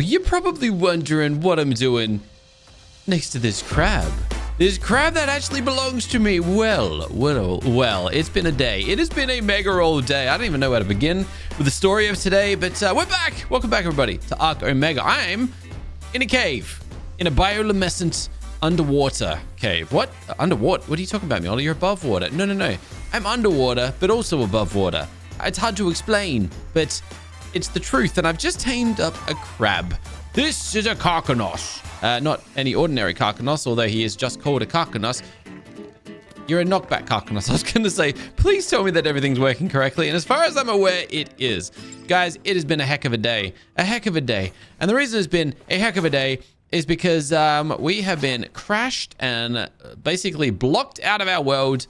you're probably wondering what I'm doing next to this crab. This crab that actually belongs to me. Well, it's been a day. It has been a mega old day. I don't even know where to begin with the story of today, but we're back. Welcome back, everybody, to ARK Omega. I'm in a cave, in a bioluminescent underwater cave. What? Underwater? What are you talking about, Mjolnir? You're above water. No. I'm underwater, but also above water. It's hard to explain, but it's the truth, and I've just tamed up a crab. This is a Carcanos. Not any ordinary Carcanos, although he is just called a Carcanos. You're a Knockback Caradon. I was going to say, please tell me that everything's working correctly. And as far as I'm aware, it is. Guys, it has been a heck of a day. A heck of a day. And the reason it's been a heck of a day is because we have been crashed and basically blocked out of our world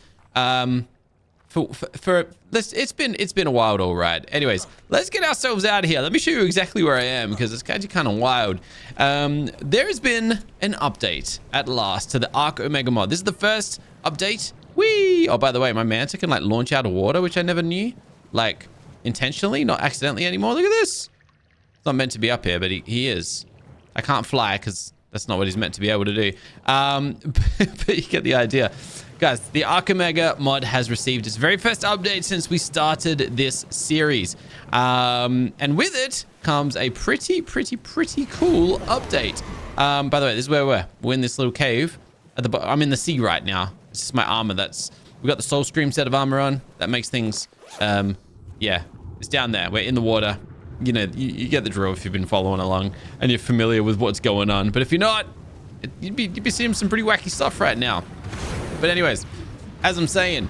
it's been a wild all ride. Anyways, let's get ourselves out of here. Let me show you exactly where I am because it's actually kind of wild. There has been an update at last to the ARK Omega mod. This is the first update. Whee! Oh, by the way, my manta can like launch out of water, which I never knew. Like intentionally, not accidentally anymore. Look at this. It's not meant to be up here, but he is. I can't fly because that's not what he's meant to be able to do. But you get the idea. Guys, the ARK Omega mod has received its very first update since we started this series. And with it comes a pretty cool update. By the way, this is where we're in this little cave. I'm in the sea right now. It's just my armor. We got the Soul Scream set of armor on. That makes things, yeah, it's down there. We're in the water. You know, you get the drill if you've been following along and you're familiar with what's going on. But if you're not, you'd be seeing some pretty wacky stuff right now. But anyways, as I'm saying,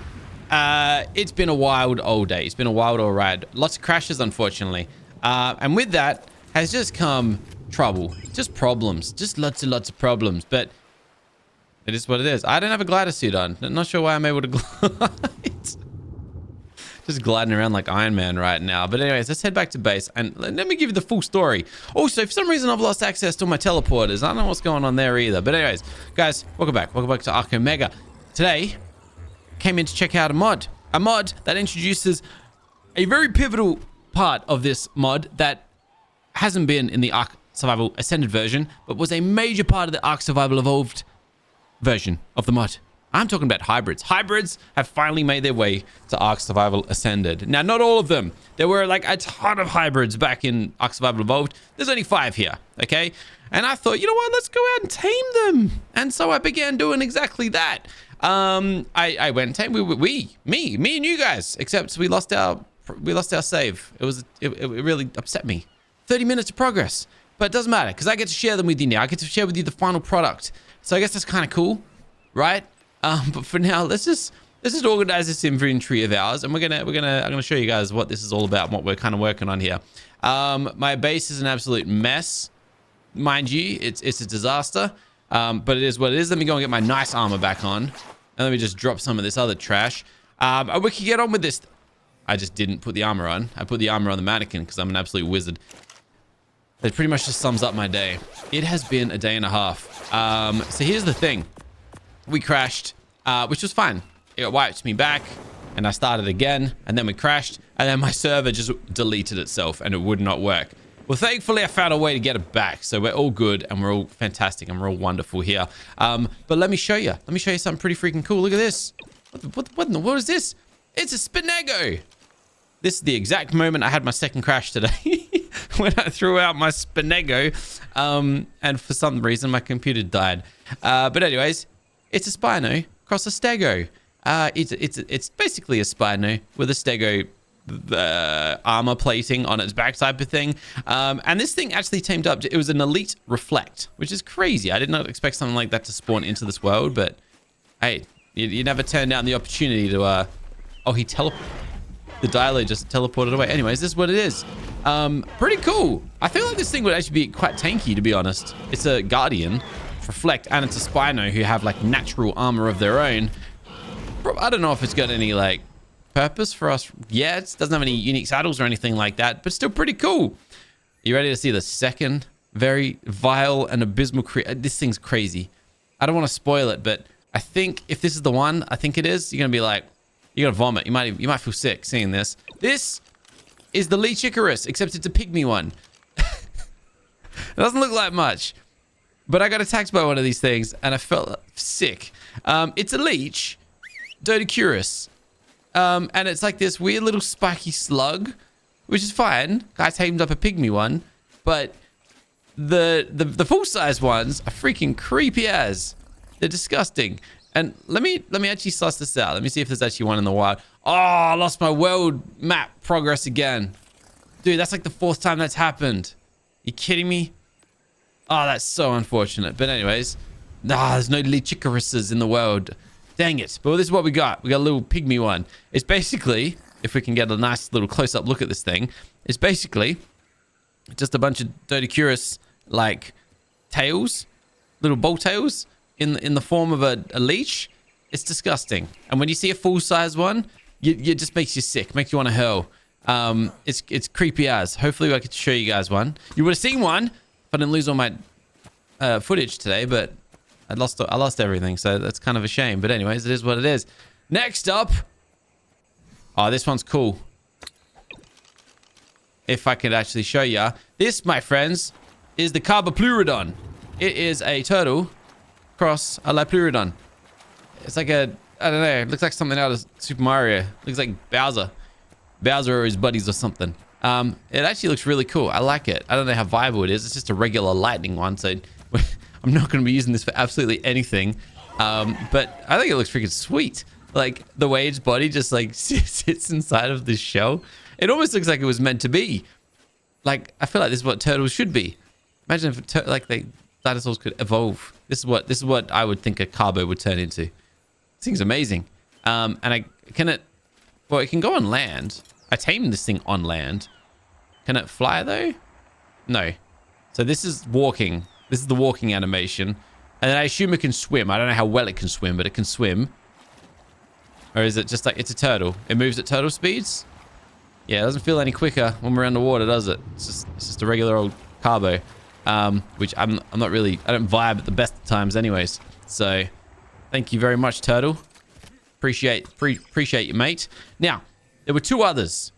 it's been a wild old day. It's been a wild old ride. Lots of crashes, unfortunately. And with that has just come trouble. Just problems. Just lots and lots of problems. But it is what it is. I don't have a glider suit on. I'm not sure why I'm able to glide. Just gliding around like Iron Man right now. But anyways, let's head back to base and let me give you the full story. Also, for some reason, I've lost access to my teleporters. I don't know what's going on there either. But anyways, guys, welcome back. Welcome back to ARK Omega. Today, came in to check out a mod that introduces a very pivotal part of this mod that hasn't been in the ARK Survival Ascended version, but was a major part of the ARK Survival Evolved version of the mod. I'm talking about hybrids. Hybrids have finally made their way to ARK Survival Ascended. Now, not all of them. There were like a ton of hybrids back in ARK Survival Evolved. There's only 5 here, okay? And I thought, you know what? Let's go out and tame them. And so I began doing exactly that. I went and tamed me and you guys, except we lost our save. It really upset me. 30 minutes of progress, but it doesn't matter because I get to share them with you now. I get to share with you the final product. So I guess that's kind of cool, right? But for now, let's just organize this inventory of ours, and I'm gonna show you guys what this is all about and what we're kind of working on here. My base is an absolute mess, mind you. It's a disaster, but it is what it is. Let me go and get my nice armor back on, and let me just drop some of this other trash. We can get on with this. I just didn't put the armor on. I put the armor on the mannequin because I'm an absolute wizard. That pretty much just sums up my day. It has been a day and a half. So here's the thing. We crashed, which was fine. It wiped me back, and I started again, and then we crashed, and then my server just deleted itself, and it would not work. Well, thankfully, I found a way to get it back, so we're all good, and we're all fantastic, and we're all wonderful here. But let me show you. Let me show you something pretty freaking cool. Look at this. What is this? It's a Spinego. This is the exact moment I had my second crash today. When I threw out my Spinego, and for some reason, my computer died. But anyways, it's a Spino Cross a Stego. It's basically a Spino with a Stego armor plating on its back type of thing. And this thing actually tamed up. It was an Elite Reflect, which is crazy. I did not expect something like that to spawn into this world, but hey, you never turn down the opportunity to... Oh, the dialogue just teleported away. Anyways, this is what it is. Pretty cool. I feel like this thing would actually be quite tanky, to be honest. It's a Guardian Reflect, and it's a Spino who have like natural armor of their own. I don't know if it's got any like purpose for us yet. It doesn't have any unique saddles or anything like that, but still pretty cool. You ready to see the second very vile and abysmal this thing's crazy. I don't want to spoil it, but I think if this is the one, I think it is, you're gonna be like, you're gonna vomit. You might feel sick seeing this. This is the Leech Iris, except it's a pygmy one. doesn't look like much. But I got attacked by one of these things, and I felt sick. It's a leech, Dinosaurs. And it's like this weird little spiky slug, which is fine. I tamed up a pygmy one, but the full-size ones are freaking creepy as. They're disgusting. And let me actually suss this out. Let me see if there's actually one in the wild. Oh, I lost my world map progress again. Dude, that's like the 4th time that's happened. You kidding me? Oh, that's so unfortunate. But anyways, there's no Leech Irises in the world. Dang it. But this is what we got. We got a little pygmy one. It's basically, if we can get a nice little close-up look at this thing, it's basically just a bunch of Dinosaurs like tails, little bow tails in the form of a leech. It's disgusting. And when you see a full-size one, it just makes you sick, makes you want to hurl. It's creepy as. Hopefully I could show you guys one. You would have seen one if I didn't lose all my footage today, but I lost everything, so that's kind of a shame. But anyways, it is what it is. Next up, oh, this one's cool. If I could actually show you, this, my friends, is the Cara Pluridon. It is a turtle cross a la Pluridon. It's like a, I don't know, it looks like something out of Super Mario. It looks like Bowser or his buddies or something. It actually looks really cool. I like it. I don't know how viable it is. It's just a regular lightning one, so I'm not going to be using this for absolutely anything. But I think it looks freaking sweet. Like the way its body just like sits inside of this shell. It almost looks like it was meant to be. Like, I feel like this is what turtles should be. Imagine if dinosaurs could evolve. This is what I would think a carbo would turn into. This thing's amazing. And it can go on land. I tamed this thing on land. Can it fly though? No. So this is walking. This is the walking animation. And then I assume it can swim. I don't know how well it can swim, but it can swim. Or is it just like, it's a turtle. It moves at turtle speeds? Yeah, it doesn't feel any quicker when we're underwater, does it? It's just a regular old carbo. Which I'm not really, I don't vibe at the best of times anyways. So thank you very much, turtle. Appreciate you, mate. Now, there were 2 others.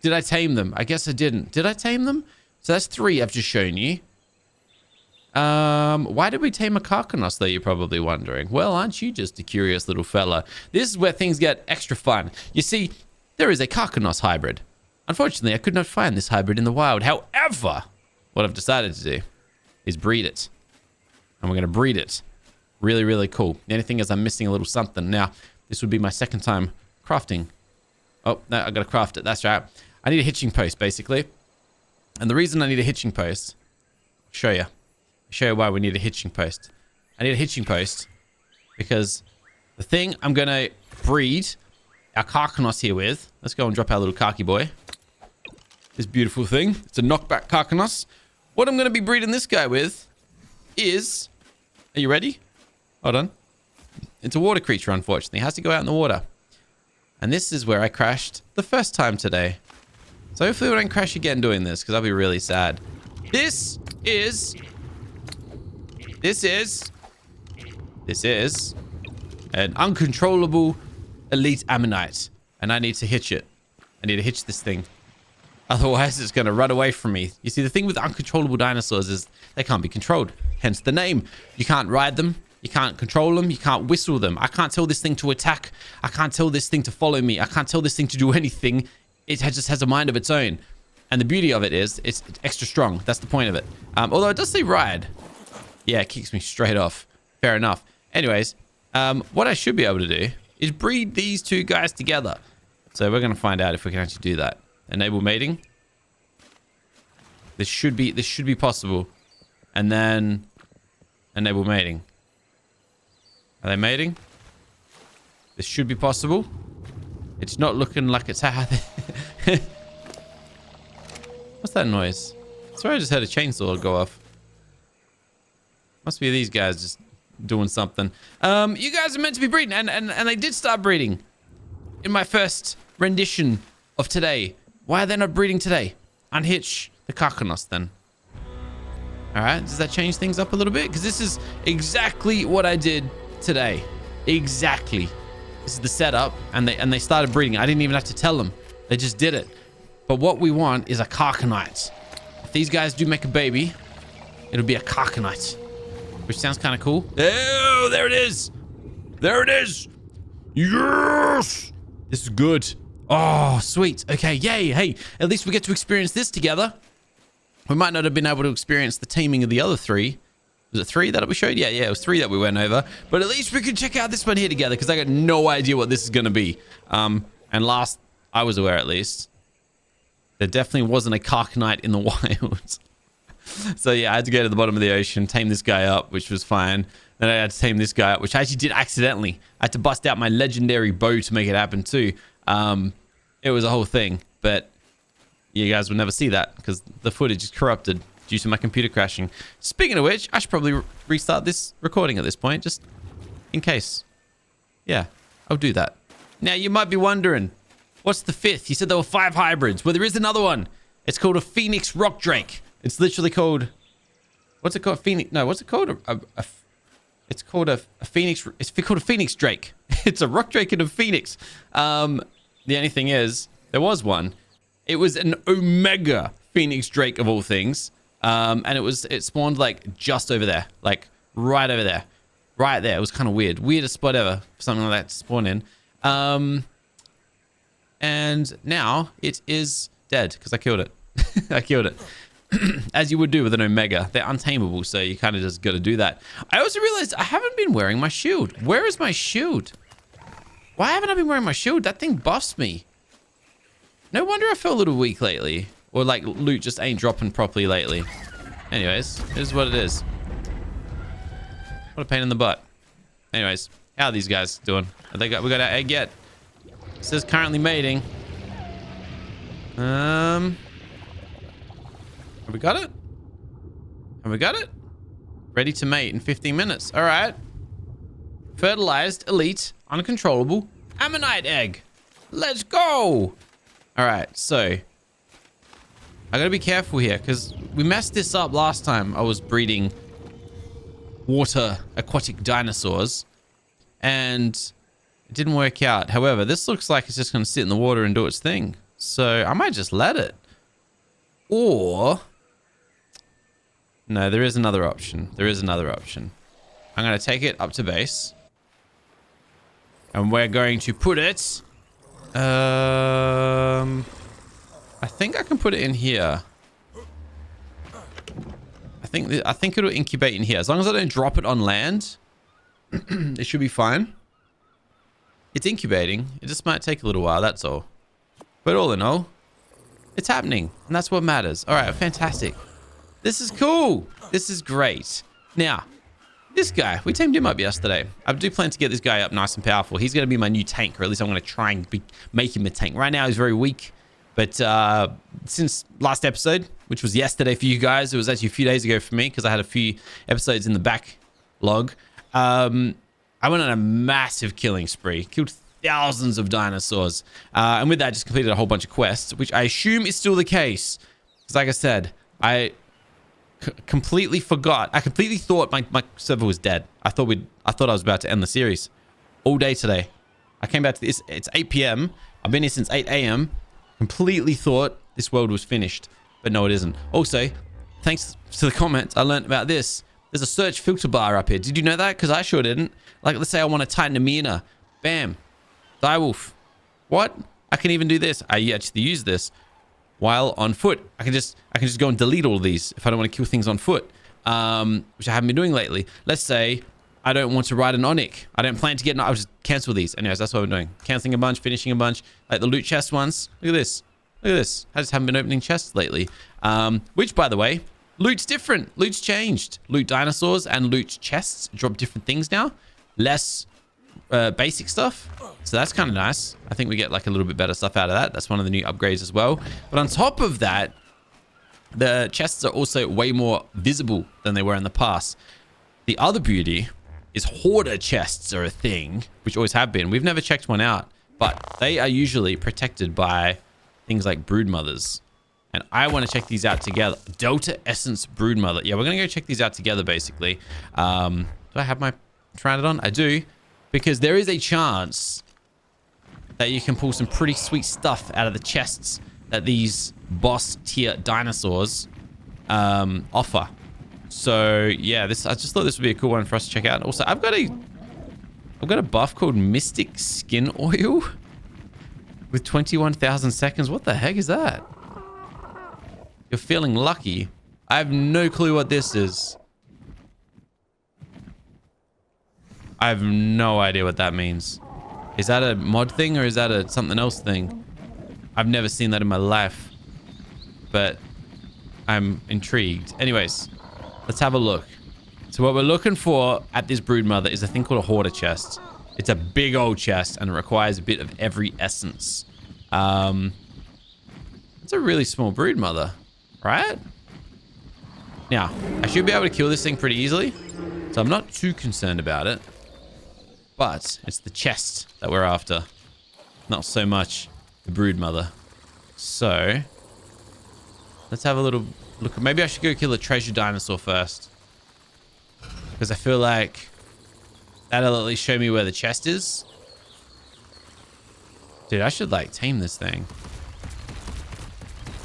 Did I tame them? I guess I didn't. Did I tame them? So that's 3 I've just shown you. Why did we tame a Carcanos, though, you're probably wondering? Well, aren't you just a curious little fella? This is where things get extra fun. You see, there is a Carcanos hybrid. Unfortunately, I could not find this hybrid in the wild. However, what I've decided to do is breed it. And we're going to breed it. Really, really cool. The only thing is I'm missing a little something. Now, this would be my 2nd time crafting. Oh, no, I got to craft it. That's right. I need a hitching post, basically. And the reason I need a hitching post, I'll show you. Show you why we need a hitching post. I need a hitching post because the thing I'm going to breed our Carcanos here with, let's go and drop our little Carky boy. This beautiful thing. It's a Knockback Carcanos. What I'm going to be breeding this guy with is, are you ready? Hold on. It's a water creature, unfortunately. It has to go out in the water. And this is where I crashed the first time today. So hopefully we don't crash again doing this because I'll be really sad. This is an uncontrollable elite ammonite, and I need to hitch it. I need to hitch this thing. Otherwise, it's going to run away from me. You see, the thing with uncontrollable dinosaurs is they can't be controlled. Hence the name. You can't ride them. You can't control them. You can't whistle them. I can't tell this thing to attack. I can't tell this thing to follow me. I can't tell this thing to do anything. It just has a mind of its own. And the beauty of it is it's extra strong. That's the point of it. Although it does say ride. Yeah, it kicks me straight off. Fair enough. Anyways, what I should be able to do is breed these 2 guys together. So we're going to find out if we can actually do that. Enable mating. This should be possible. And then enable mating. Are they mating? This should be possible. It's not looking like it's happening. What's that noise? Sorry, I just heard a chainsaw go off. Must be these guys just doing something. You guys are meant to be breeding, and they did start breeding in my first rendition of today. Why are they not breeding today? Unhitch the Carcanos then. All right, does that change things up a little bit? Because this is exactly what I did today. Exactly. This is the setup, and they started breeding. I didn't even have to tell them. They just did it. But what we want is a Carcanite. if these guys do make a baby, it'll be a Carcanite, which sounds kind of cool. Oh, there it is. There it is. Yes. This is good. Oh, sweet. Okay, yay. Hey, at least we get to experience this together. We might not have been able to experience the taming of the other 3. Was it 3 that we showed? Yeah, it was 3 that we went over. But at least we can check out this one here together, because I got no idea what this is going to be. And last I was aware, at least, there definitely wasn't a Carcanite in the wild. So yeah, I had to go to the bottom of the ocean, tame this guy up, which was fine. Then I had to tame this guy up, which I actually did accidentally. I had to bust out my legendary bow to make it happen too. It was a whole thing, but you guys will never see that because the footage is corrupted due to my computer crashing. Speaking of which, I should probably restart this recording at this point, just in case. Yeah, I'll do that. Now, you might be wondering, what's the 5th? You said there were 5 hybrids. Well, there is another one. It's called a Phoenix Rock Drake. It's literally called... What's it called? Phoenix... No, what's it called? It's called a Phoenix... It's called a Phoenix Drake. It's a Rock Drake and a Phoenix. The only thing is, there was one. It was an Omega Phoenix Drake of all things. And it spawned like just over there. Like right over there. Right there. It was kind of weird. Weirdest spot ever for something like that to spawn in. And now it is dead because I killed it. I killed it. As you would do with an Omega. They're untamable, so you kind of just got to do that. I also realized I haven't been wearing my shield. Where is my shield? Why haven't I been wearing my shield? That thing buffs me. No wonder I feel a little weak lately. Or like loot just ain't dropping properly lately. Anyways, it is what it is. What a pain in the butt. Anyways, how are these guys doing? We got our egg yet? It says currently mating. Have we got it? Have we got it? Ready to mate in 15 minutes. All right. Fertilized, elite, uncontrollable, ammonite egg. Let's go. All right, so I gotta be careful here because we messed this up last time. I was breeding water aquatic dinosaurs and it didn't work out. However, this looks like it's just gonna sit in the water and do its thing. So I might just let it. Or no, there is another option. There is another option. I'm gonna take it up to base. And we're going to put it... I think I can put it in here. I think it'll incubate in here. As long as I don't drop it on land, it should be fine. It's incubating. It just might take a little while, that's all. But all in all, it's happening. And that's what matters. All right, fantastic. This is cool. This is great. Now... this guy, we tamed him up yesterday. I do plan to get this guy up nice and powerful. He's going to be my new tank, or at least I'm going to try and make him a tank. Right now, he's very weak. But since last episode, which was yesterday for you guys, it was actually a few days ago for me because I had a few episodes in the backlog. I went on a massive killing spree. Killed thousands of dinosaurs. And with that, just completed a whole bunch of quests, which I assume is still the case. Because like I said, I completely forgot. I completely thought my server was dead. I thought I was about to end the series all day today. I came back to this. It's 8 p.m. I've been here since 8 a.m. Completely thought this world was finished, but no, it isn't. Also, thanks to the comments, I learned about this. There's a search filter bar up here. Did you know that? Because I sure didn't. Like, let's say I want to tighten a Mina. Bam. Direwolf. What? I can even do this. I actually use this while on foot. I can just go and delete all of these if I don't want to kill things on foot, which I haven't been doing lately. Let's say I don't want to ride an Onyx. I don't plan to get an... I'll just cancel these. Anyways, that's what I'm doing. Canceling a bunch, finishing a bunch. Like the loot chest ones. Look at this. Look at this. I just haven't been opening chests lately. Which, by the way, loot's different. Loot's changed. Loot dinosaurs and loot chests drop different things now. Less basic stuff. So that's kind of nice. I think we get like a little bit better stuff out of that. That's one of the new upgrades as well. But on top of that, the chests are also way more visible than they were in the past. The other beauty is hoarder chests are a thing, which always have been. We've never checked one out, but they are usually protected by things like Broodmothers. And I want to check these out together. Delta Essence Broodmother. Yeah, we're going to go check these out together, basically. Do I have my Pteranodon? I do. Because there is a chance that you can pull some pretty sweet stuff out of the chests that these boss tier dinosaurs offer. So yeah, I just thought this would be a cool one for us to check out. Also, I've got a buff called Mystic Skin Oil with 21,000 seconds. What the heck is that? You're feeling lucky. I have no clue what this is. I have no idea what that means. Is that a mod thing or is that a something else thing? I've never seen that in my life, but I'm intrigued. Anyways, let's have a look. So what we're looking for at this Broodmother is a thing called a Hoarder chest. It's a big old chest and it requires a bit of every essence. It's a really small Broodmother, right? Now, I should be able to kill this thing pretty easily, so I'm not too concerned about it. But it's the chest that we're after, not so much the Broodmother. So let's have a little look. Maybe I should go kill a treasure dinosaur first, because I feel like that'll at least show me where the chest is. Dude, I should like tame this thing.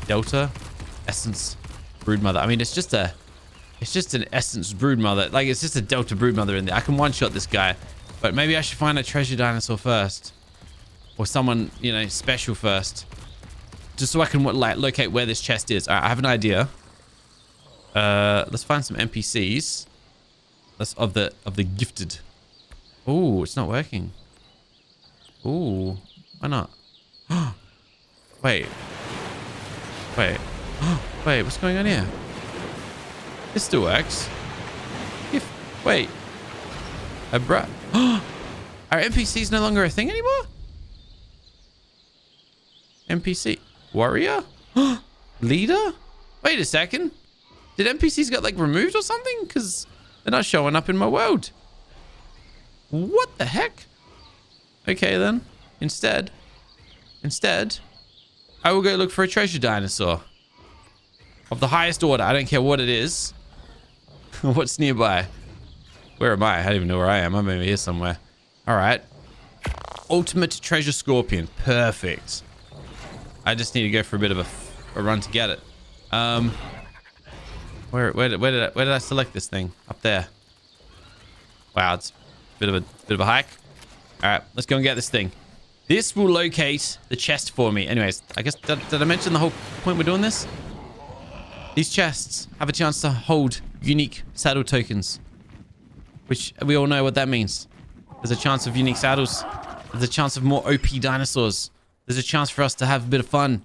Delta Essence Broodmother. I mean, it's just an Essence Broodmother. Like, it's just a Delta Broodmother in there. I can one-shot this guy, but maybe I should find a treasure dinosaur first, or someone, you know, special first, just so I can like locate where this chest is. All right, I have an idea. Let's find some NPCs. That's of the gifted. Oh, it's not working. Oh, why not? Wait. Wait, what's going on here? This still works. Wait. Are NPCs no longer a thing anymore? NPC. Warrior? Leader? Wait a second. Did NPCs get like removed or something? Because they're not showing up in my world. What the heck? Okay then. Instead, I will go look for a treasure dinosaur of the highest order. I don't care what it is. What's nearby? Where am I? I don't even know where I am. I'm over here somewhere. All right. Ultimate treasure scorpion. Perfect. I just need to go for a bit of a run to get it. Where did I select this thing? Up there. Wow, it's a bit of a hike. All right, let's go and get this thing. This will locate the chest for me. Anyways, I guess did I mention the whole point we're doing this? These chests have a chance to hold unique saddle tokens, which we all know what that means. There's a chance of unique saddles. There's a chance of more OP dinosaurs. There's a chance for us to have a bit of fun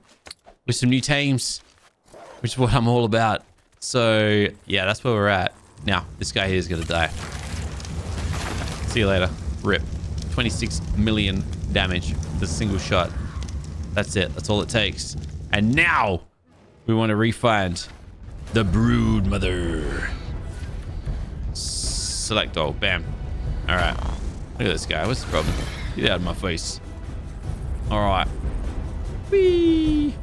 with some new tames, which is what I'm all about. So yeah, that's where we're at. Now, this guy here is gonna die. See you later. Rip. 26 million damage with a single shot. That's it. That's all it takes. And now we want to re-find the Broodmother. Select all. Bam. All right. Look at this guy. What's the problem? Get out of my face. All right. Whee.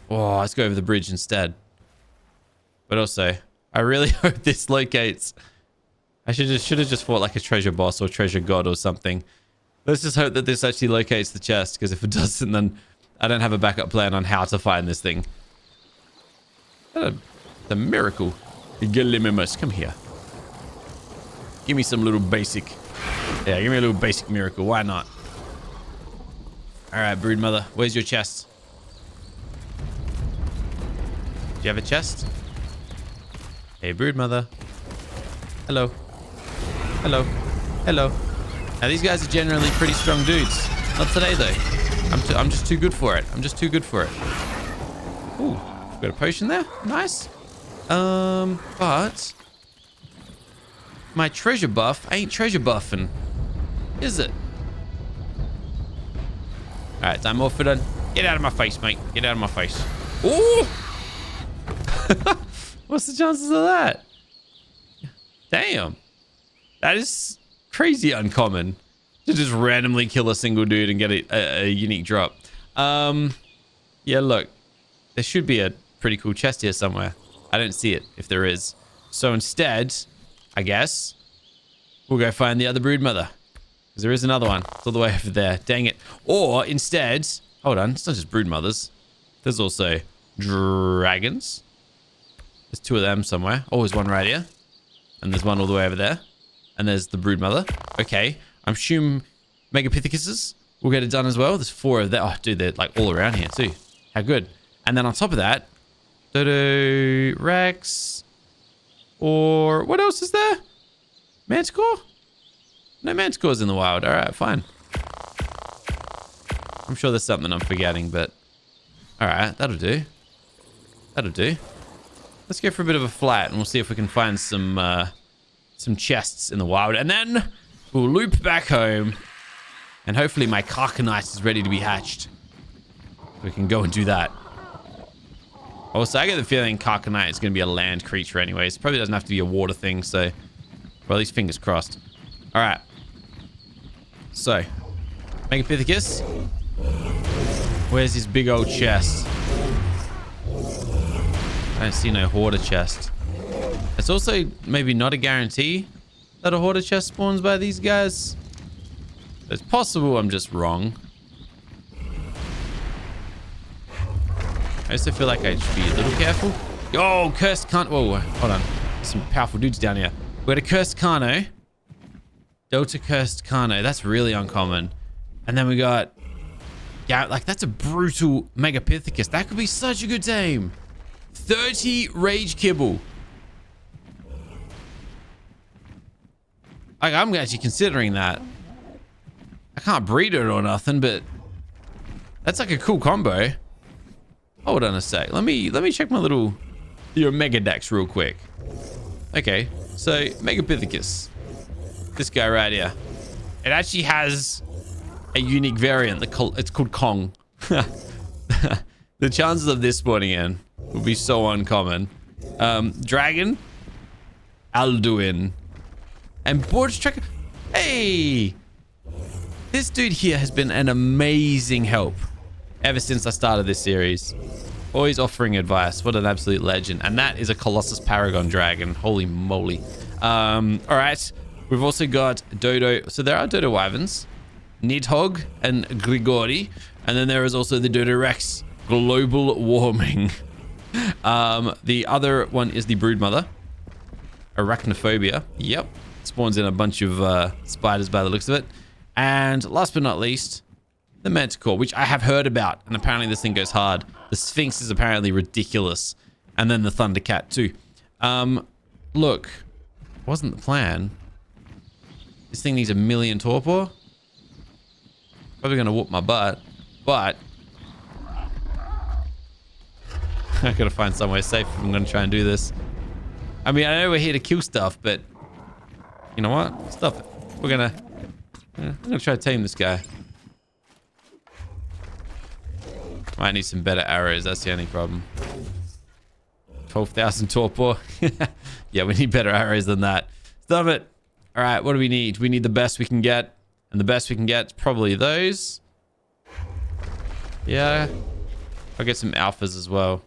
Oh, let's go over the bridge instead. But also, I really hope this locates. I should have just fought like a treasure boss or treasure god or something. Let's just hope that this actually locates the chest, because if it doesn't, then I don't have a backup plan on how to find this thing. The miracle. Gallimimus, come here. Give me some little basic. Yeah, give me a little basic miracle. Why not? All right, Broodmother, where's your chest? Do you have a chest? Hey, Broodmother. Hello. Hello. Hello. Now, these guys are generally pretty strong dudes. Not today, though. I'm just too good for it. I'm just too good for it. Ooh, got a potion there. Nice. But my treasure buff ain't treasure buffing, is it? All right, Dimorphodon, get out of my face, mate. Get out of my face. Ooh! What's the chances of that? Damn. That is crazy uncommon to just randomly kill a single dude and get a unique drop. Yeah, look. There should be a pretty cool chest here somewhere. I don't see it, if there is. So instead, I guess, we'll go find the other Broodmother. Because there is another one. It's all the way over there. Dang it. Or instead, hold on. It's not just Broodmothers. There's also dragons. There's two of them somewhere. Oh, there's one right here. And there's one all the way over there. And there's the Broodmother. Okay. I'm assuming Megapithecus will get it done as well. There's 4 of them. Oh, dude, they're like all around here too. How good. And then on top of that, Dodo Rex. Or what else is there? Manticore? No Manticores in the wild. All right, fine. I'm sure there's something I'm forgetting, but all right, that'll do. That'll do. Let's go for a bit of a flat, and we'll see if we can find some chests in the wild, and then we'll loop back home, and hopefully my Carcanite is ready to be hatched. We can go and do that. Also, I get the feeling Carcanite is going to be a land creature anyways. Probably doesn't have to be a water thing, so well, at least fingers crossed. All right. So, Megapithecus. Where's his big old chest? I don't see no Hoarder chest. It's also maybe not a guarantee that a Hoarder chest spawns by these guys. It's possible I'm just wrong. I also feel like I should be a little careful. Oh, cursed Carno. Whoa, hold on. There's some powerful dudes down here. We got a cursed Carno. Delta cursed Carno. That's really uncommon. And then we got... yeah, like that's a brutal Megapithecus. That could be such a good tame. 30 Rage Kibble. Like, I'm actually considering that. I can't breed it or nothing, but that's like a cool combo. Hold on a sec. Let me check my little Mega Dex real quick. Okay, so Megapithecus. This guy right here. It actually has a unique variant. It's called Kong. The chances of this spawning in will be so uncommon. Dragon, Alduin, and Borge Tracker. Hey! This dude here has been an amazing help ever since I started this series. Always offering advice. What an absolute legend. And that is a Colossus Paragon Dragon. Holy moly. All right. We've also got Dodo. So there are Dodo Wyverns, Nidhogg, and Grigori. And then there is also the Dodo Rex. Global warming. The other one is the Broodmother. Arachnophobia. Yep. Spawns in a bunch of spiders by the looks of it. And last but not least, the Manticore, which I have heard about. And apparently this thing goes hard. The Sphinx is apparently ridiculous. And then the Thundercat too. Look, wasn't the plan. This thing needs 1,000,000 torpor. Probably going to whoop my butt. But I gotta find somewhere safe if I'm gonna try and do this. I mean, I know we're here to kill stuff, but you know what? Stop it. I'm gonna try to tame this guy. Might need some better arrows. That's the only problem. 12,000 torpor. Yeah, we need better arrows than that. Stop it. All right, what do we need? We need the best we can get, and the best we can get is probably those. Yeah, I'll get some alphas as well.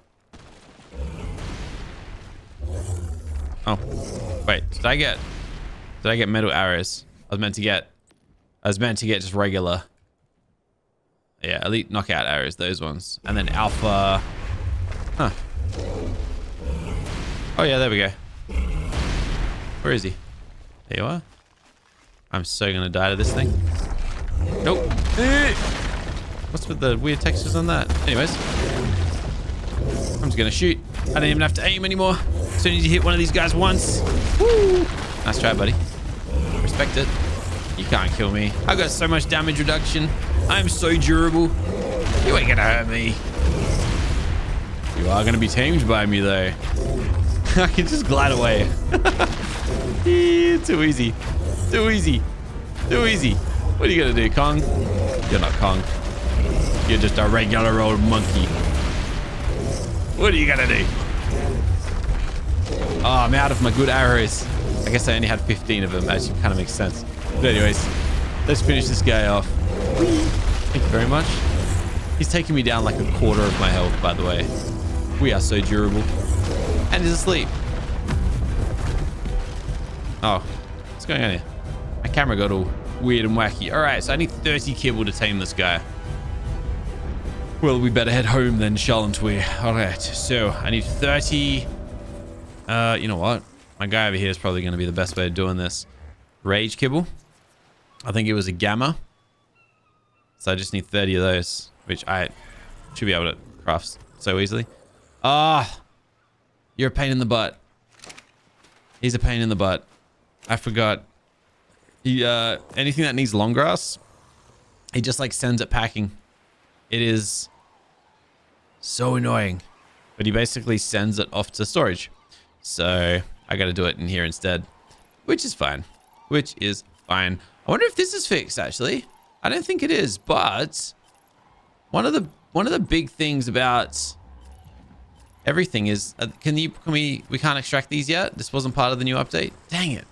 Oh, wait, did I get metal arrows? I was meant to get just regular. Yeah, elite knockout arrows, those ones. And then alpha. Huh. Oh yeah, there we go. Where is he? There you are. I'm so gonna die to this thing. Nope. What's with the weird textures on that? Anyways. I'm just gonna shoot. I don't even have to aim anymore. So I need to hit one of these guys once. Woo! Nice try, buddy. Respect it. You can't kill me. I got so much damage reduction. I'm so durable. You ain't gonna hurt me. You are gonna be tamed by me though. I can just glide away. Too easy. Too easy. Too easy. What are you gonna do, Kong? You're not Kong. You're just a regular old monkey. What are you gonna do? Oh, I'm out of my good arrows. I guess I only had 15 of them. Actually, kind of makes sense. But anyways, let's finish this guy off. Thank you very much. He's taking me down like a quarter of my health, by the way. We are so durable. And he's asleep. Oh, what's going on here? My camera got all weird and wacky. All right, so I need 30 kibble to tame this guy. Well, we better head home then, shan't we? All right, so I need 30 You know what? My guy over here is probably going to be the best way of doing this. Rage Kibble. I think it was a Gamma. So I just need 30 of those, which I should be able to craft so easily. Ah! You're a pain in the butt. He's a pain in the butt. I forgot. He, anything that needs long grass, he just like sends it packing. It is so annoying. But he basically sends it off to storage. So I got to do it in here instead, which is fine. Which is fine. I wonder if this is fixed actually. I don't think it is, but one of the big things about everything is we can't extract these yet. This wasn't part of the new update. Dang it.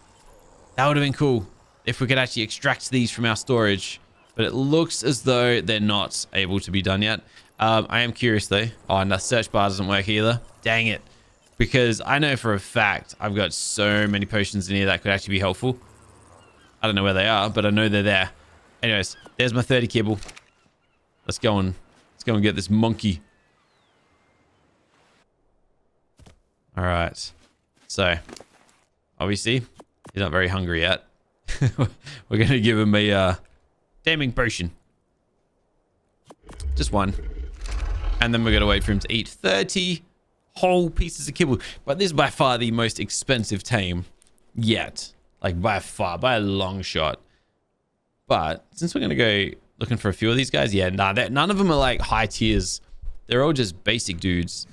That would have been cool if we could actually extract these from our storage, but it looks as though they're not able to be done yet. I am curious though. Oh, and the search bar doesn't work either. Dang it. Because I know for a fact I've got so many potions in here that could actually be helpful. I don't know where they are, but I know they're there. Anyways, there's my 30 kibble. Let's go and get this monkey. All right. So, obviously, he's not very hungry yet. We're going to give him a taming potion. Just one. And then we're going to wait for him to eat 30 whole pieces of kibble. But this is by far the most expensive tame yet. Like, by far, by a long shot. But since we're going to go looking for a few of these guys, yeah, nah, none of them are like high tiers. They're all just basic dudes.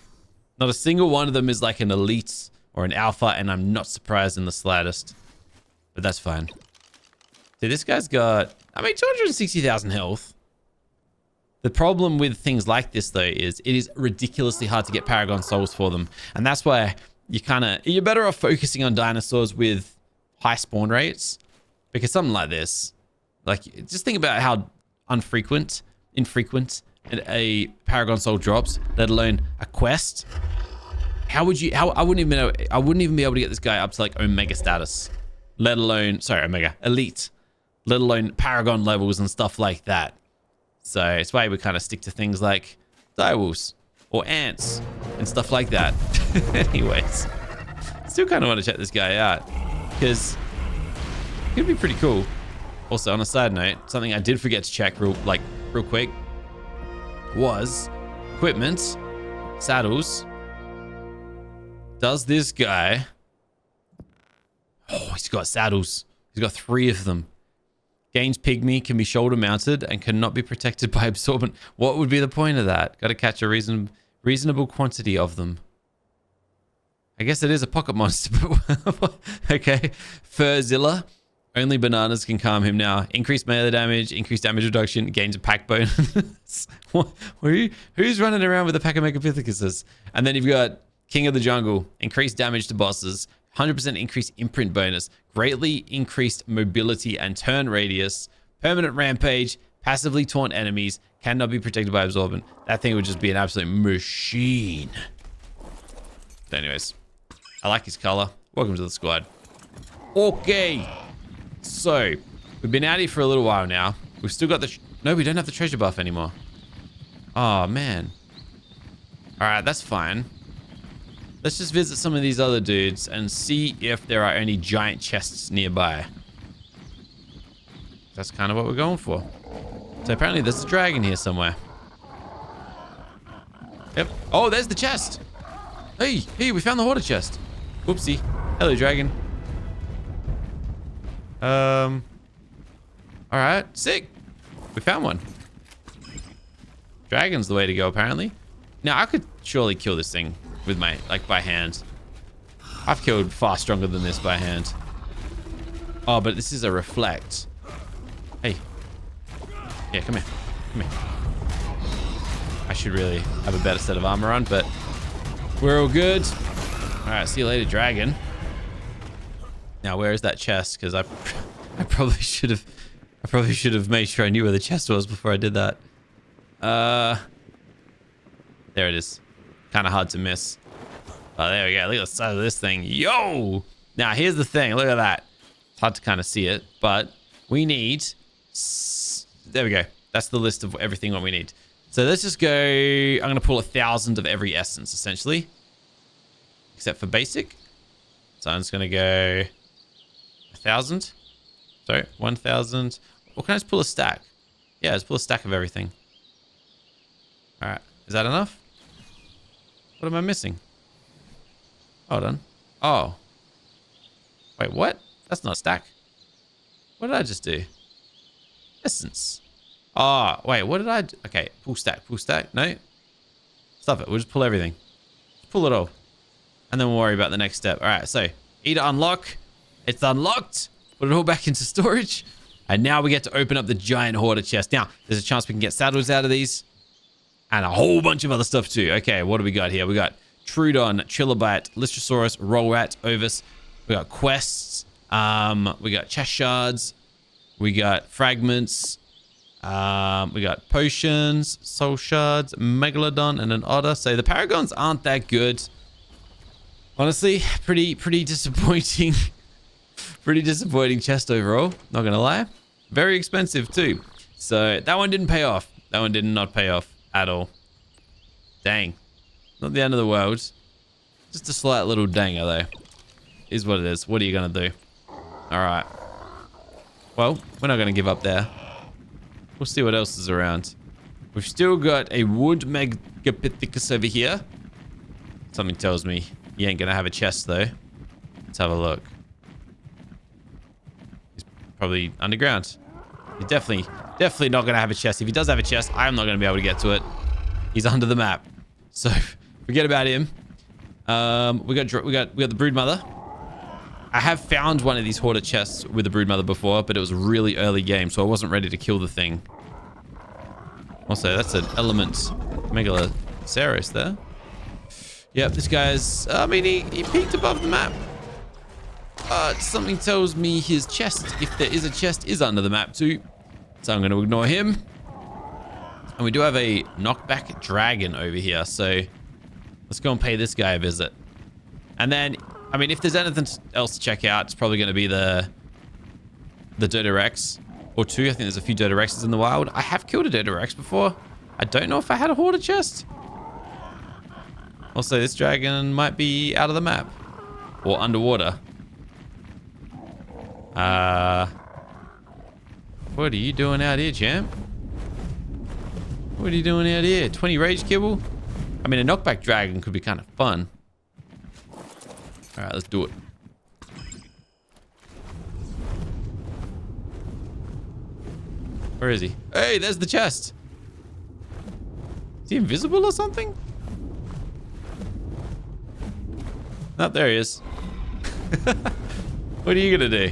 Not a single one of them is like an elite or an alpha, and I'm not surprised in the slightest. But that's fine. See, this guy's got, I mean, 260,000 health. The problem with things like this, though, is it is ridiculously hard to get Paragon Souls for them. And that's why you're better off focusing on dinosaurs with high spawn rates. Because something like this, like, just think about how infrequent a Paragon Soul drops, let alone a quest. I wouldn't even be able to get this guy up to like Omega status, let alone, sorry, Omega, Elite, let alone Paragon levels and stuff like that. So it's why we kind of stick to things like direwolves or ants and stuff like that. Anyways, still kind of want to check this guy out because it could be pretty cool. Also, on a side note, something I did forget to check real quick was equipment, saddles. Does this guy... Oh, he's got saddles. He's got 3 of them. Gains pygmy, can be shoulder mounted, and cannot be protected by absorbent. What would be the point of that? Got to catch a reasonable quantity of them. I guess it is a pocket monster, but okay. Furzilla. Only bananas can calm him now. Increased melee damage, increased damage reduction, gains a pack bonus. Who's running around with a pack of Megapithecus? And then you've got King of the Jungle. Increased damage to bosses. 100% increased imprint bonus. Greatly increased mobility and turn radius. Permanent rampage. Passively taunt enemies. Cannot be protected by absorbent. That thing would just be an absolute machine. But anyways, I like his color. Welcome to the squad. Okay. So, we've been out here for a little while now. We've still got the... No, we don't have the treasure buff anymore. Oh, man. Alright, that's fine. Let's just visit some of these other dudes and see if there are any giant chests nearby. That's kind of what we're going for. So, apparently there's a dragon here somewhere. Yep. Oh, there's the chest. Hey, we found the Hoarder chest. Whoopsie. Hello, dragon. Alright, sick. We found one. Dragon's the way to go, apparently. Now, I could surely kill this thing with my, by hand. I've killed far stronger than this by hand. Oh, but this is a reflect. Hey. Yeah, come here. Come here. I should really have a better set of armor on, but we're all good. Alright, see you later, dragon. Now, where is that chest? Because I probably should have made sure I knew where the chest was before I did that. There it is. Kind of hard to miss. Oh, there we go. Look at the size of this thing. Yo! Now, here's the thing. Look at that. It's hard to kind of see it, but we need... There we go. That's the list of everything what we need. So let's just go... I'm going to pull 1,000 of every essence, essentially. Except for basic. So I'm just going to go 1,000. Sorry, 1,000. Or can I just pull a stack? Yeah, let's pull a stack of everything. All right. Is that enough? What am I missing? Hold on. Oh. Wait, what? That's not a stack. What did I just do? Essence. Oh, wait, what did I do? Okay, pull stack, pull stack. No. Stop it. We'll just pull everything. Just pull it all. And then we'll worry about the next step. All right, so E to unlock. It's unlocked. Put it all back into storage. And now we get to open up the giant hoarder chest. Now, there's a chance we can get saddles out of these. And a whole bunch of other stuff too. Okay, what do we got here? We got Trudon, Trilobite, Lystrosaurus, Rollrat, Ovis. We got quests. We got chest shards. We got fragments. We got potions, soul shards, megalodon, and an otter. So the paragons aren't that good. Honestly, pretty disappointing. Pretty disappointing chest overall. Not gonna lie. Very expensive too. So that one didn't pay off. That one did not pay off at all. Dang. Not the end of the world. Just a slight little danger though. Is what it is. What are you gonna do? Alright. Well, we're not gonna give up there. We'll see what else is around. We've still got a wood megapithecus over here. Something tells me he ain't gonna have a chest though. Let's have a look. He's probably underground. He's definitely not gonna have a chest. If he does have a chest, I'm not gonna be able to get to it. He's under the map. So forget about him. We got the Broodmother. I have found one of these hoarder chests with the Broodmother before, but it was a really early game, so I wasn't ready to kill the thing. Also, that's an element Megalosaurus there. Yep, this guy's... I mean, he peeked above the map. But something tells me his chest, if there is a chest, is under the map too. So I'm going to ignore him. And we do have a knockback dragon over here, so let's go and pay this guy a visit. And then... I mean, if there's anything else to check out, it's probably going to be the Dodorex or two. I think there's a few Dodorexes in the wild. I have killed a Dodorex before. I don't know if I had a hoarder chest. Also, this dragon might be out of the map or underwater. What are you doing out here, champ? What are you doing out here? 20 rage kibble? I mean, a knockback dragon could be kind of fun. All right, let's do it. Where is he? Hey, there's the chest. Is he invisible or something? Oh, there he is. What are you gonna do?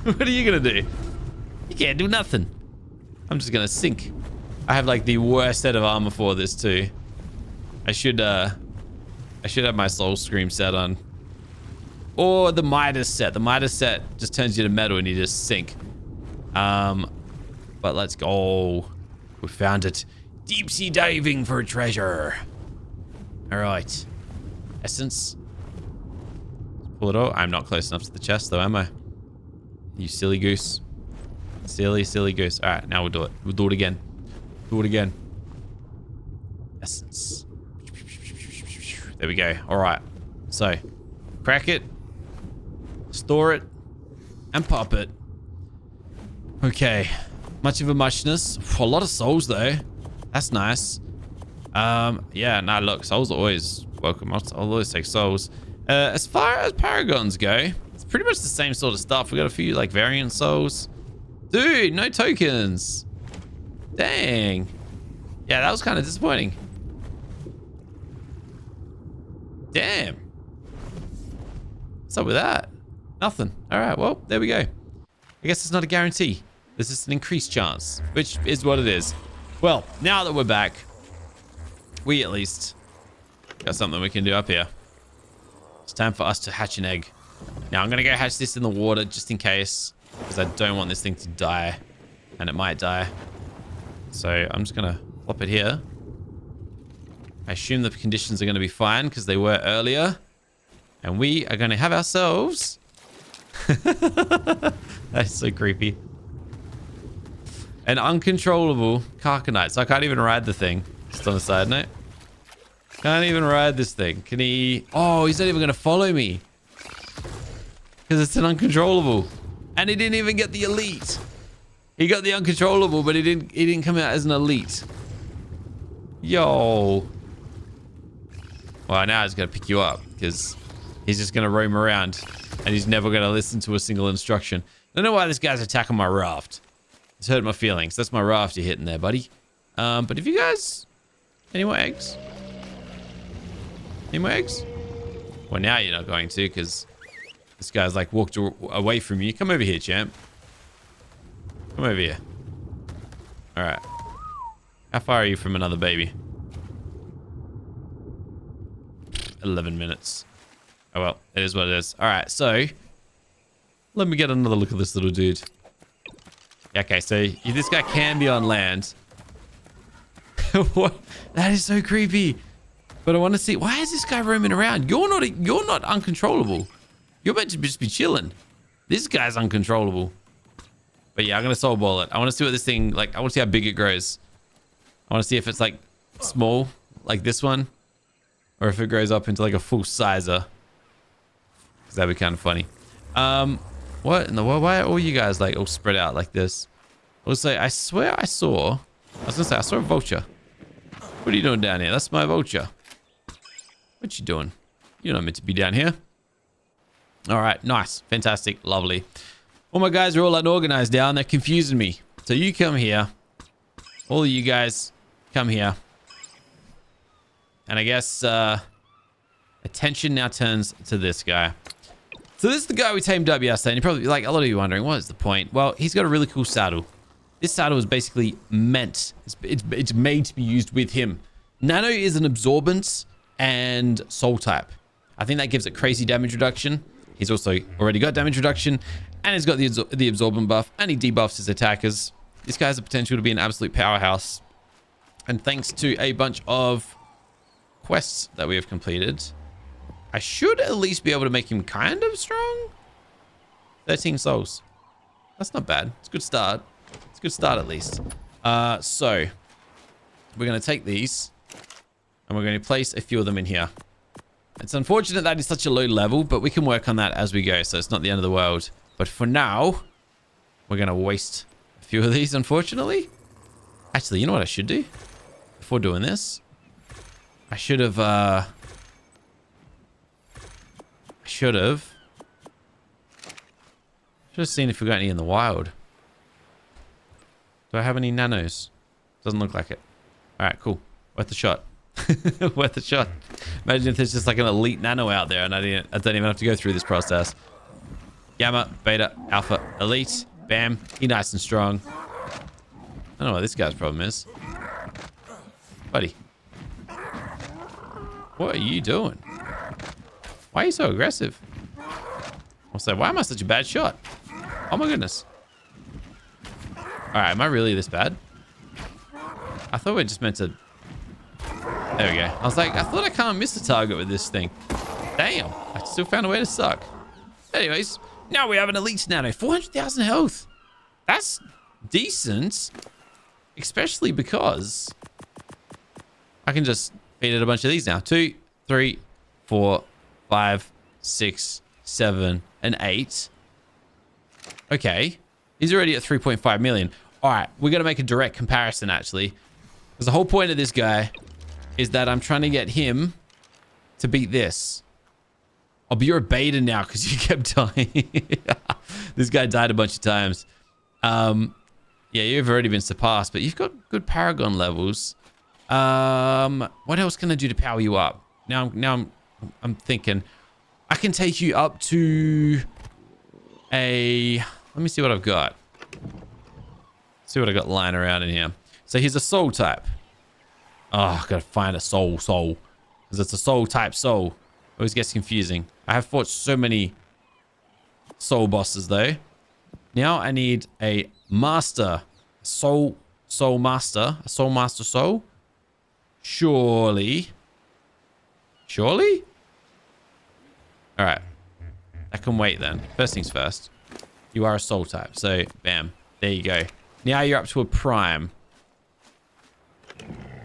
What are you gonna do? You can't do nothing. I'm just gonna sink. I have like the worst set of armor for this too. I should have my Soul Scream set on. Or the Midas set. The Midas set just turns you to metal and you just sink. But let's go. We found it. Deep sea diving for treasure. All right. Essence. Pull it out. I'm not close enough to the chest though, am I? You silly goose. Silly goose. All right, now we'll do it. We'll do it again. Do it again. Essence. There we go. All right. So, crack it, store it, and pop it. Okay. Much of a muchness. A lot of souls, though. That's nice. Yeah, nah, look. Souls are always welcome. I'll always take souls. As far as paragons go, it's pretty much the same sort of stuff. We got a few, like, variant souls. Dude, no tokens. Dang. Yeah, that was kind of disappointing. Damn. What's up with that? Nothing. All right, well, there we go. I guess it's not a guarantee. There's just an increased chance, which is what it is. Well, now that we're back, we at least got something we can do up here. It's time for us to hatch an egg. Now, I'm going to go hatch this in the water just in case, because I don't want this thing to die, and it might die. So I'm just going to plop it here. I assume the conditions are going to be fine because they were earlier. And we are going to have ourselves... That's so creepy. An uncontrollable Carcanite. So I can't even ride the thing. Just on a side note. Can't even ride this thing. Can he... Oh, he's not even going to follow me. Because it's an uncontrollable. And he didn't even get the elite. He got the uncontrollable, but he didn't come out as an elite. Yo. Well, now he's going to pick you up because he's just going to roam around and he's never going to listen to a single instruction. I don't know why this guy's attacking my raft. It's hurt my feelings. That's my raft you're hitting there, buddy. But if you guys... Any more eggs? Any more eggs? Well, now you're not going to because this guy's like walked away from you. Come over here, champ. Come over here. All right. How far are you from another baby? 11 minutes. Oh, well, it is what it is. All right, so let me get another look at this little dude. Okay, so this guy can be on land. What? That is so creepy. But I want to see, why is this guy roaming around? You're not uncontrollable. You're meant to just be chilling. This guy's uncontrollable. But yeah, I'm going to soul ball it. I want to see what this thing, like, I want to see how big it grows. I want to see if it's like small, like this one, or if it grows up into like a full sizer. Because that'd be kind of funny. What in the world? Why are all you guys like all spread out like this? Also, I swear I saw a vulture. What are you doing down here? That's my vulture. What you doing? You're not meant to be down here. All right, nice, fantastic, lovely. All my guys are all unorganized now and they're confusing me. So you come here. All of you guys come here. And I guess attention now turns to this guy. So this is the guy we tamed up yesterday. And you're probably like, a lot of you wondering, what is the point? Well, he's got a really cool saddle. This saddle is basically meant, it's made to be used with him. Nano is an absorbance and soul type. I think that gives it crazy damage reduction. He's also already got damage reduction and he's got the absorbent buff and he debuffs his attackers. This guy has the potential to be an absolute powerhouse. And thanks to a bunch of quests that we have completed, I should at least be able to make him kind of strong. 13 souls. That's not bad. It's a good start. It's a good start at least. So we're going to take these and we're going to place a few of them in here. It's unfortunate that it's such a low level, but we can work on that as we go. So it's not the end of the world. But for now, we're going to waste a few of these, unfortunately. Actually, you know what I should do? Before doing this, I should have seen if we got any in the wild. Do I have any nanos? Doesn't look like it. All right, cool. Worth a shot. Worth a shot. Imagine if there's just like an elite nano out there and I don't even have to go through this process. Gamma, beta, alpha, elite. Bam. He's nice and strong. I don't know what this guy's problem is. Buddy. What are you doing? Why are you so aggressive? Also, why am I such a bad shot? Oh my goodness. Alright, am I really this bad? I thought we just meant to... There we go. I was like, I thought I can't miss the target with this thing. Damn. I still found a way to suck. Anyways, now we have an elite nano. 400,000 health. That's decent. Especially because I can just feed it a bunch of these now. 2, 3, 4, 5, 6, 7, and 8. Okay. He's already at 3.5 million. All right. We're going to make a direct comparison, actually. Because the whole point of this guy is that I'm trying to get him to beat this. Oh, but you're a beta now because you kept dying. This guy died a bunch of times. Yeah, you've already been surpassed, but you've got good Paragon levels. What else can I do to power you up? Now I'm thinking I can take you up to a... Let me see what I've got. See what I got lying around in here. So he's a soul type. Oh, I've got to find a soul. Because it's a soul type soul. Always gets confusing. I have fought so many soul bosses though. Now I need a master. Soul master. A soul master soul. Surely. Alright. I can wait then. First things first. You are a soul type. So, bam. There you go. Now you're up to a prime.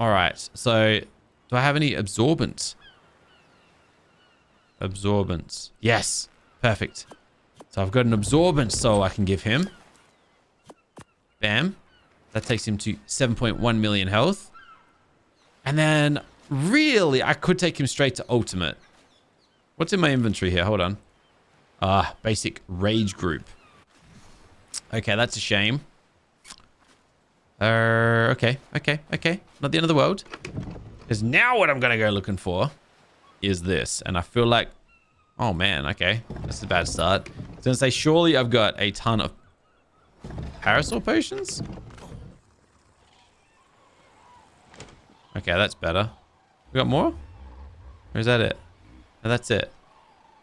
Alright. So, do I have any absorbent? Absorbance. Yes. Perfect. So I've got an absorbent soul I can give him. Bam. That takes him to 7.1 million health. And then really, I could take him straight to ultimate. What's in my inventory here? Hold on. Basic rage group. Okay, that's a shame. Okay. Not the end of the world. Because now what I'm going to go looking for is this. And I feel like, oh man, okay. That's a bad start. I was going to say, surely I've got a ton of Parasol potions. Okay, that's better. We got more? Or is that it? No, that's it.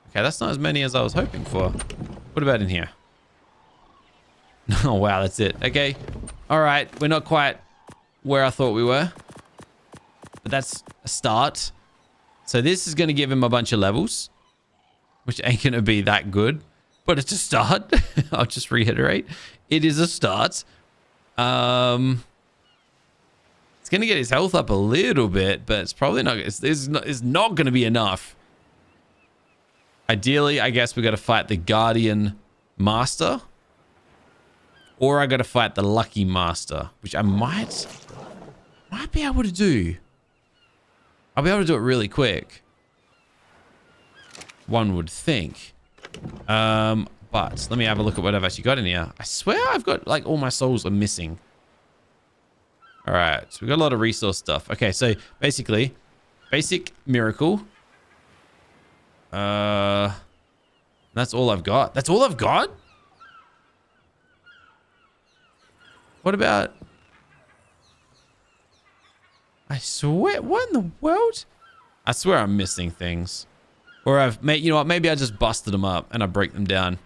Okay, that's not as many as I was hoping for. What about in here? Oh, wow, that's it. Okay. All right, we're not quite where I thought we were. But that's a start. So this is going to give him a bunch of levels, which ain't going to be that good. But it's a start. I'll just reiterate. It is a start. It's going to get his health up a little bit, but it's probably not. It's not going to be enough. Ideally, I guess we got to fight the Guardian Master. Or I got to fight the Lucky Master, which I might be able to do. I'll be able to do it really quick. One would think. But let me have a look at what I've actually got in here. I swear I've got, like, all my souls are missing. All right, so we got a lot of resource stuff. Okay, so basically, basic miracle. That's all I've got. That's all I've got? What about... I swear, what in the world? I swear I'm missing things. Or I've made, you know what, maybe I just busted them up and I break them down.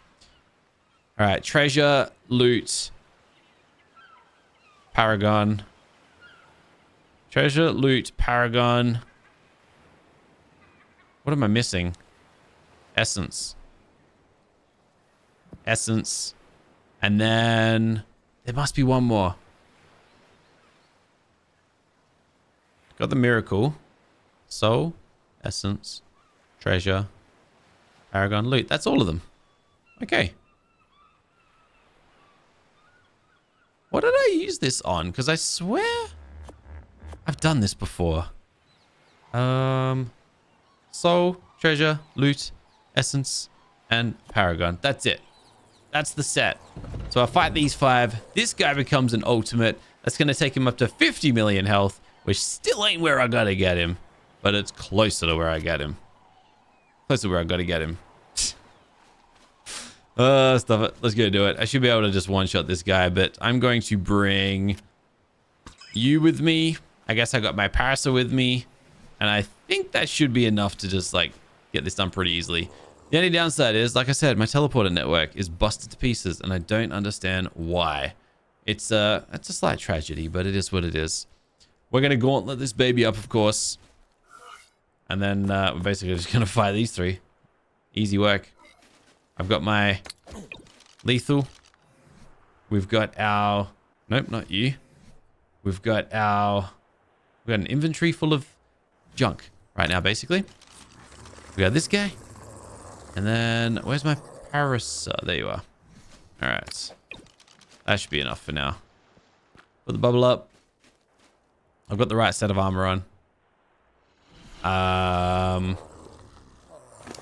All right, treasure, loot, Paragon. Treasure, loot, Paragon. What am I missing? Essence. Essence. And then there must be one more. Got the miracle. Soul, essence, treasure, Paragon, loot. That's all of them. Okay. What did I use this on? Because I swear I've done this before. Soul, treasure, loot, essence, and Paragon. That's it. That's the set. So I fight these 5. This guy becomes an ultimate. That's going to take him up to 50 million health, which still ain't where I got to get him. But it's closer to where I get him. Closer to where I got to get him. Stuff it. Let's go do it. I should be able to just one-shot this guy, but I'm going to bring you with me. I guess I got my Parasol with me. And I think that should be enough to just, like, get this done pretty easily. The only downside is, like I said, my teleporter network is busted to pieces, and I don't understand why. It's a slight tragedy, but it is what it is. We're going to gauntlet this baby up, of course. And then we're basically just going to fight these 3. Easy work. I've got my lethal. We've got our... Nope, not you. We've got our... We've got an inventory full of junk right now, basically. We got this guy. And then, where's my Parasol? There you are. All right. That should be enough for now. Put the bubble up. I've got the right set of armor on.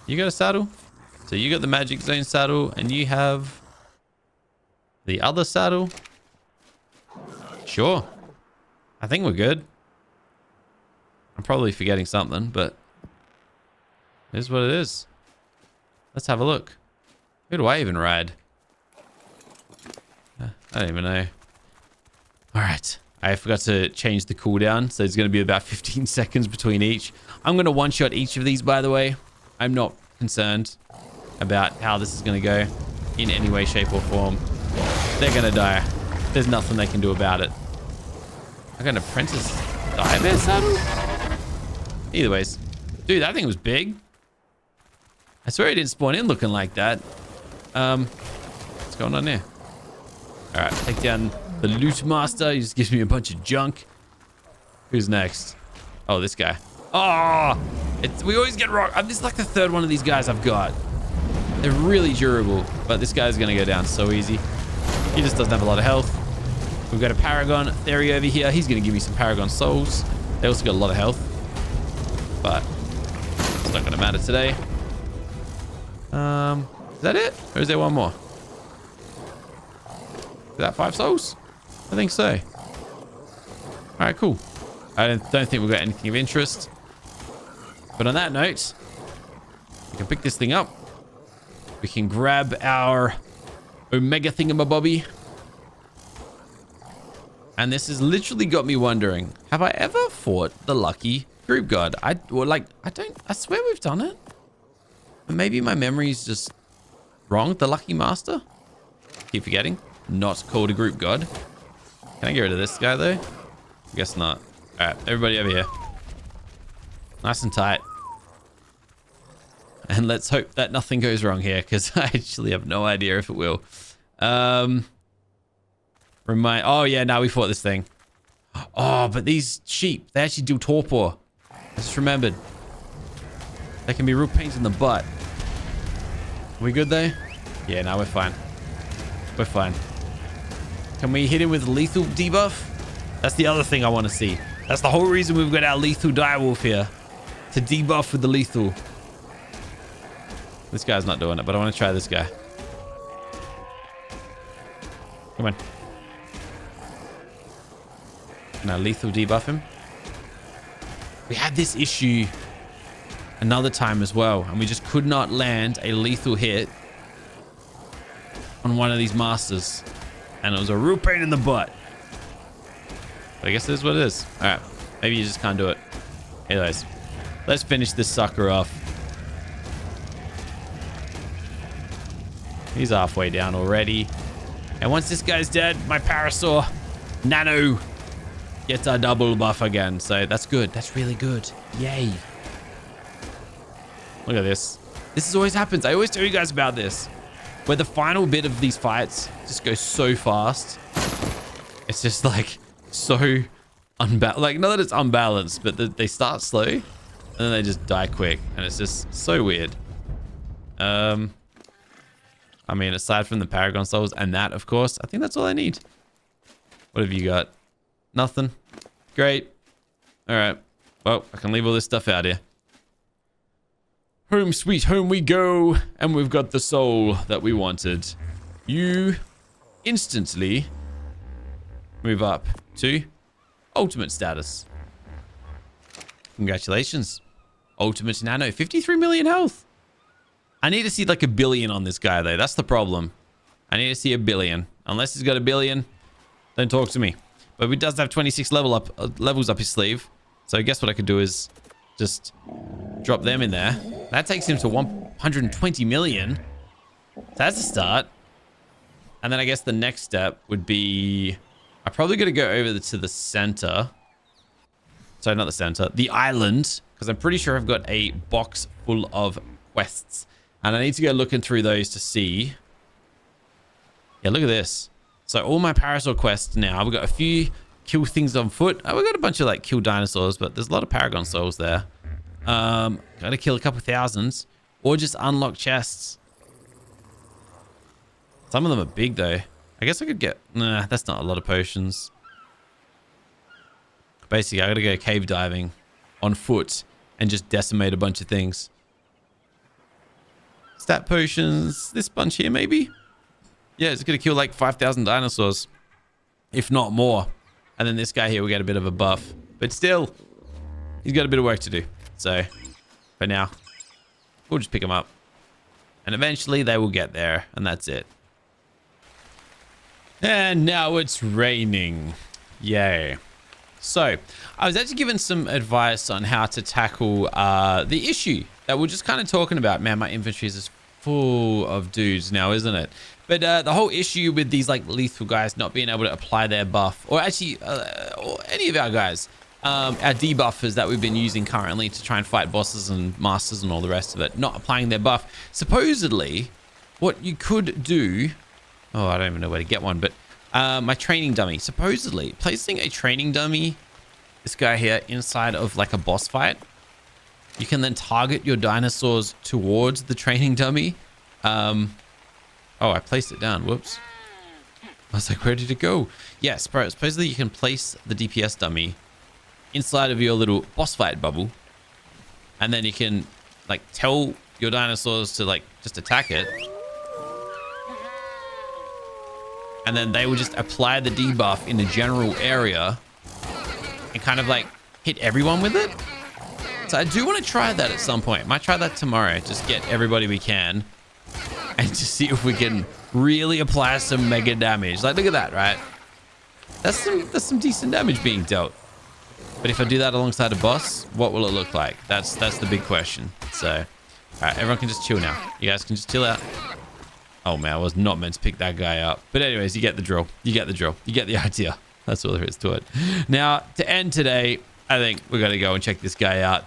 You got a saddle? So you got the Magic Zone saddle, and you have the other saddle? Sure. I think we're good. I'm probably forgetting something, but it is what it is. Let's have a look. Who do I even ride? I don't even know. All right. I forgot to change the cooldown, so it's going to be about 15 seconds between each. I'm going to one-shot each of these, by the way. I'm not concerned about how this is going to go in any way, shape, or form. They're going to die. There's nothing they can do about it. I got an Apprentice Dive saddle? Either ways. Dude, that thing was big. I swear it didn't spawn in looking like that. What's going on there? All right, take down the Loot Master. He just gives me a bunch of junk. Who's next? Oh, this guy. Oh, we always get wrong. This is like the 3rd one of these guys I've got. They're really durable, but this guy's going to go down so easy. He just doesn't have a lot of health. We've got a Paragon Theory over here. He's going to give me some Paragon Souls. They also got a lot of health, but it's not going to matter today. Is that it? Or is there one more? Is that 5 souls? I think so. All right, cool. I don't think we've got anything of interest. But on that note, we can pick this thing up. We can grab our Omega thingamabobby. And this has literally got me wondering, have I ever fought the lucky group god? I swear we've done it. Maybe my memory's just wrong. The lucky master? Keep forgetting. Not called a group god. Can I get rid of this guy though? I guess not. All right, everybody over here. Nice and tight. And let's hope that nothing goes wrong here, because I actually have no idea if it will. Oh yeah, now we fought this thing. Oh, but these sheep, they actually do torpor. I just remembered. They can be real pains in the butt. Are we good though? Yeah, now we're fine. We're fine. Can we hit him with lethal debuff? That's the other thing I want to see. That's the whole reason we've got our lethal direwolf here. To debuff with the lethal. This guy's not doing it, but I want to try this guy. Come on. Now lethal debuff him. We had this issue another time as well, and we just could not land a lethal hit on one of these masters, and it was a real pain in the butt. But I guess it is what it is. All right, maybe you just can't do it. Anyways, let's finish this sucker off. He's halfway down already, and once this guy's dead, my Parasaur Nano gets a double buff again, so that's good. That's really good. Yay. Look at this. This always happens. I always tell you guys about this, where the final bit of these fights just goes so fast. It's just like so unbalanced. Like, not that it's unbalanced, but they start slow and then they just die quick, and it's just so weird. I mean, aside from the Paragon Souls and that, of course, I think that's all I need. What have you got? Nothing. Great. All right. Well, I can leave all this stuff out here. Home sweet home we go. And we've got the soul that we wanted. You instantly move up to ultimate status. Congratulations. Ultimate Nano. 53 million health. I need to see like 1 billion on this guy though. That's the problem. I need to see 1 billion. Unless he's got 1 billion, don't talk to me. But he does have 26 levels up his sleeve. So I guess what I could do is just drop them in there. That takes him to 120 million. So that's a start. And then I guess the next step would be, I'm probably going to go over to the center. Sorry, not the center, the island. Because I'm pretty sure I've got a box full of quests. And I need to go looking through those to see. Yeah, look at this. So all my Parasaur quests now, we've got a few kill things on foot. We've got a bunch of like kill dinosaurs, but there's a lot of Paragon Souls there. Gotta kill a couple thousands or just unlock chests. Some of them are big though. I guess I could get, nah, that's not a lot of potions. Basically, I gotta go cave diving on foot and just decimate a bunch of things. Stat potions, this bunch here maybe? Yeah, it's gonna kill like 5,000 dinosaurs, if not more. And then this guy here will get a bit of a buff, but still, he's got a bit of work to do. So, for now, we'll just pick him up, and eventually they will get there, and that's it. And now it's raining. Yay. So, I was actually given some advice on how to tackle the issue that we're just kind of talking about. Man, my inventory is just full of dudes now, isn't it? But the whole issue with these like lethal guys not being able to apply their buff, or actually or any of our guys, our debuffers that we've been using currently to try and fight bosses and masters and all the rest of it, not applying their buff. Supposedly, what you could do, oh, I don't even know where to get one, but my training dummy, supposedly placing a training dummy, this guy here, inside of like a boss fight, you can then target your dinosaurs towards the training dummy Oh, I placed it down. Whoops. I was like, where did it go? Yes, bro. Supposedly you can place the DPS dummy inside of your little boss fight bubble. And then you can, like, tell your dinosaurs to, like, just attack it. And then they will just apply the debuff in the general area and kind of, like, hit everyone with it. So I do want to try that at some point. Might try that tomorrow. Just get everybody we can. And to see if we can really apply some mega damage. Like, look at that, right? That's some decent damage being dealt. But if I do that alongside a boss, what will it look like? That's the big question. So, all right, everyone can just chill now. You guys can just chill out. Oh, man, I was not meant to pick that guy up. But anyways, you get the drill. You get the drill. You get the idea. That's all there is to it. Now, to end today, I think we're going to go and check this guy out.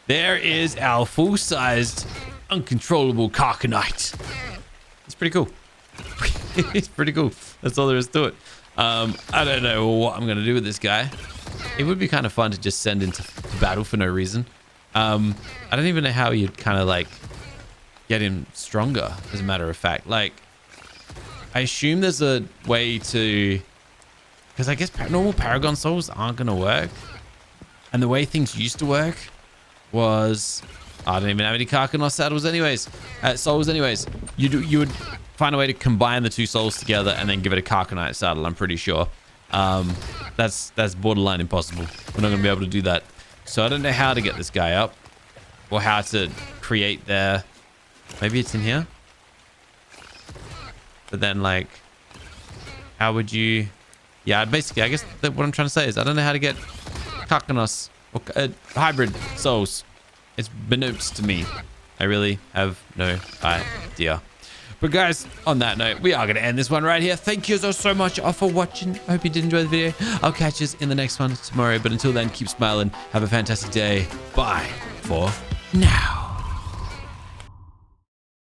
There is our full-sized, uncontrollable Carcanite. It's pretty cool. It's pretty cool. That's all there is to it. I don't know what I'm going to do with this guy. It would be kind of fun to just send into battle for no reason. I don't even know how you'd kind of like get him stronger, as a matter of fact. Like, I assume there's a way to... Because I guess normal Paragon souls aren't going to work. And the way things used to work was... I don't even have any Carcanos saddles anyways. Souls anyways. You would find a way to combine the two souls together and then give it a Carcanite saddle, I'm pretty sure. That's borderline impossible. We're not going to be able to do that. So I don't know how to get this guy up. Or how to create their... Maybe it's in here? But then, like... How would you... Yeah, basically, I guess what I'm trying to say is I don't know how to get Carcanos or hybrid souls. It's beknownst to me. I really have no idea. But guys, on that note, we are going to end this one right here. Thank you so much for watching. I hope you did enjoy the video. I'll catch you in the next one tomorrow. But until then, keep smiling. Have a fantastic day. Bye for now.